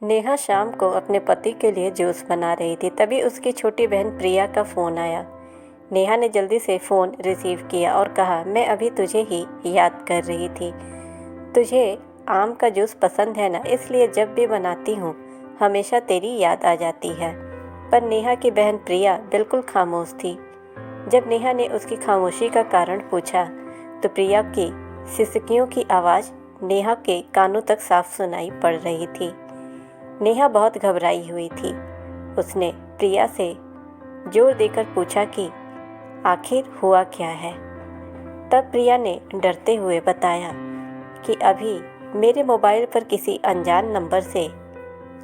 नेहा शाम को अपने पति के लिए जूस बना रही थी। तभी उसकी छोटी बहन प्रिया का फ़ोन आया। नेहा ने जल्दी से फ़ोन रिसीव किया और कहा, मैं अभी तुझे ही याद कर रही थी। तुझे आम का जूस पसंद है ना, इसलिए जब भी बनाती हूँ हमेशा तेरी याद आ जाती है। पर नेहा की बहन प्रिया बिल्कुल खामोश थी। जब नेहा ने उसकी खामोशी का कारण पूछा तो प्रिया की सिसकियों की आवाज़ नेहा के कानों तक साफ सुनाई पड़ रही थी। नेहा बहुत घबराई हुई थी। उसने प्रिया से जोर देकर पूछा कि आखिर हुआ क्या है। तब प्रिया ने डरते हुए बताया कि अभी मेरे मोबाइल पर किसी अनजान नंबर से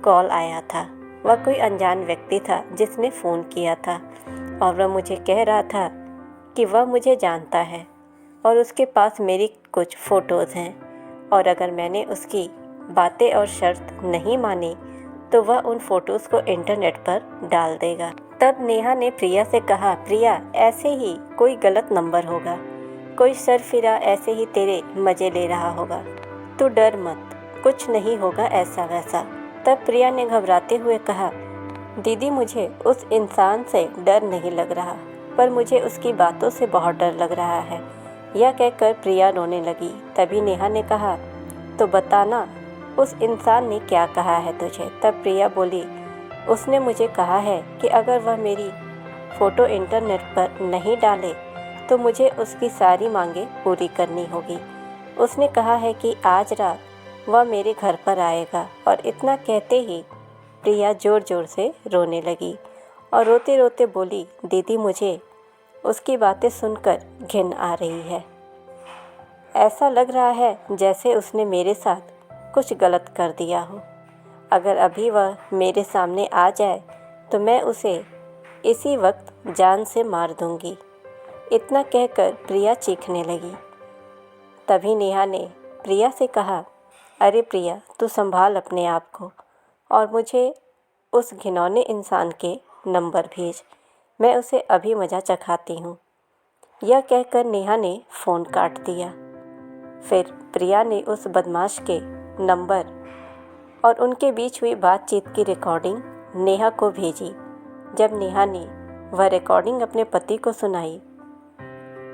कॉल आया था। वह कोई अनजान व्यक्ति था जिसने फ़ोन किया था और वह मुझे कह रहा था कि वह मुझे जानता है और उसके पास मेरी कुछ फ़ोटोज़ हैं और अगर मैंने उसकी बातें और शर्त नहीं मानी तो वह उन फ़ोटोज़ को इंटरनेट पर डाल देगा। तब नेहा ने प्रिया से कहा, प्रिया ऐसे ही कोई गलत नंबर होगा, कोई सरफिरा ऐसे ही तेरे मज़े ले रहा होगा, तू डर मत, कुछ नहीं होगा ऐसा वैसा। तब प्रिया ने घबराते हुए कहा, दीदी मुझे उस इंसान से डर नहीं लग रहा, पर मुझे उसकी बातों से बहुत डर लग रहा है। यह कहकर प्रिया रोने लगी। तभी नेहा ने कहा, तो बताना उस इंसान ने क्या कहा है तुझे। तब प्रिया बोली, उसने मुझे कहा है कि अगर वह मेरी फ़ोटो इंटरनेट पर नहीं डाले तो मुझे उसकी सारी मांगें पूरी करनी होगी। उसने कहा है कि आज रात वह मेरे घर पर आएगा। और इतना कहते ही प्रिया ज़ोर ज़ोर से रोने लगी और रोते रोते बोली, दीदी मुझे उसकी बातें सुनकर घिन आ रही है। ऐसा लग रहा है जैसे उसने मेरे साथ कुछ गलत कर दिया हो। अगर अभी वह मेरे सामने आ जाए तो मैं उसे इसी वक्त जान से मार दूंगी। इतना कहकर प्रिया चीखने लगी। तभी नेहा ने प्रिया से कहा, अरे प्रिया तू संभाल अपने आप को और मुझे उस घिनौने इंसान के नंबर भेज, मैं उसे अभी मज़ा चखाती हूँ। यह कहकर नेहा ने फ़ोन काट दिया। फिर प्रिया ने उस बदमाश के नंबर और उनके बीच हुई बातचीत की रिकॉर्डिंग नेहा को भेजी। जब नेहा ने वह रिकॉर्डिंग अपने पति को सुनाई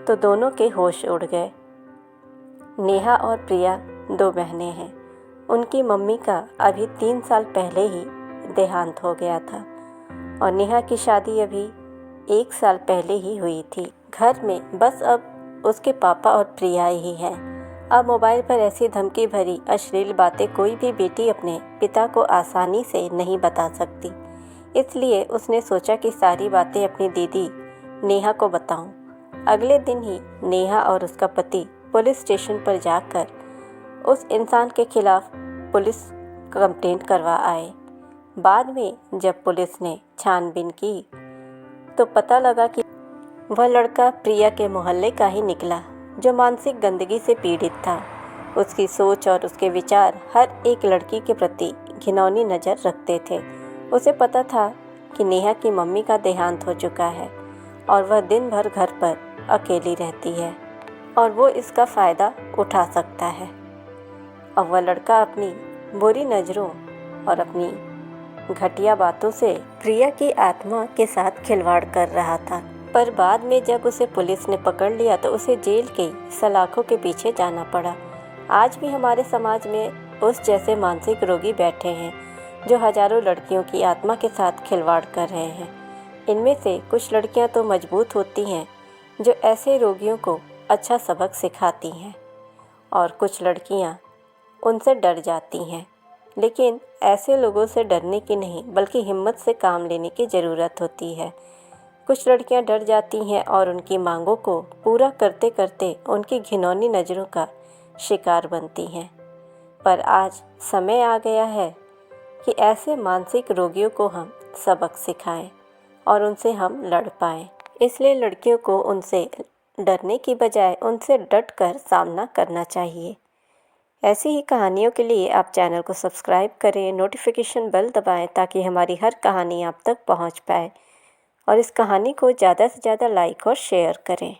तो दोनों के होश उड़ गए। नेहा और प्रिया दो बहनें हैं। उनकी मम्मी का अभी 3 साल पहले ही देहांत हो गया था और नेहा की शादी अभी 1 साल पहले ही हुई थी। घर में बस अब उसके पापा और प्रिया ही हैं। अब मोबाइल पर ऐसी धमकी भरी अश्लील बातें कोई भी बेटी अपने पिता को आसानी से नहीं बता सकती। इसलिए उसने सोचा कि सारी बातें अपनी दीदी नेहा को बताऊं। अगले दिन ही नेहा और उसका पति पुलिस स्टेशन पर जाकर उस इंसान के खिलाफ पुलिस कंप्लेंट करवा आए। बाद में जब पुलिस ने छानबीन की तो पता लगा कि वह लड़का प्रिया के मोहल्ले का ही निकला जो मानसिक गंदगी से पीड़ित था। उसकी सोच और उसके विचार हर एक लड़की के प्रति घिनौनी नज़र रखते थे। उसे पता था कि नेहा की मम्मी का देहांत हो चुका है और वह दिन भर घर पर अकेली रहती है और वो इसका फ़ायदा उठा सकता है। अब वह लड़का अपनी बुरी नज़रों और अपनी घटिया बातों से प्रिया की आत्मा के साथ खिलवाड़ कर रहा था। पर बाद में जब उसे पुलिस ने पकड़ लिया तो उसे जेल के सलाखों के पीछे जाना पड़ा। आज भी हमारे समाज में उस जैसे मानसिक रोगी बैठे हैं जो हजारों लड़कियों की आत्मा के साथ खिलवाड़ कर रहे हैं। इनमें से कुछ लड़कियां तो मजबूत होती हैं जो ऐसे रोगियों को अच्छा सबक सिखाती हैं और कुछ लड़कियां उनसे डर जाती हैं। लेकिन ऐसे लोगों से डरने की नहीं बल्कि हिम्मत से काम लेने की ज़रूरत होती है। कुछ लड़कियां डर जाती हैं और उनकी मांगों को पूरा करते करते उनकी घिनौनी नज़रों का शिकार बनती हैं। पर आज समय आ गया है कि ऐसे मानसिक रोगियों को हम सबक सिखाएं और उनसे हम लड़ पाएं। इसलिए लड़कियों को उनसे डरने की बजाय उनसे डट कर सामना करना चाहिए। ऐसी ही कहानियों के लिए आप चैनल को सब्सक्राइब करें, नोटिफिकेशन बेल दबाएं ताकि हमारी हर कहानी आप तक पहुंच पाए और इस कहानी को ज़्यादा से ज़्यादा लाइक और शेयर करें।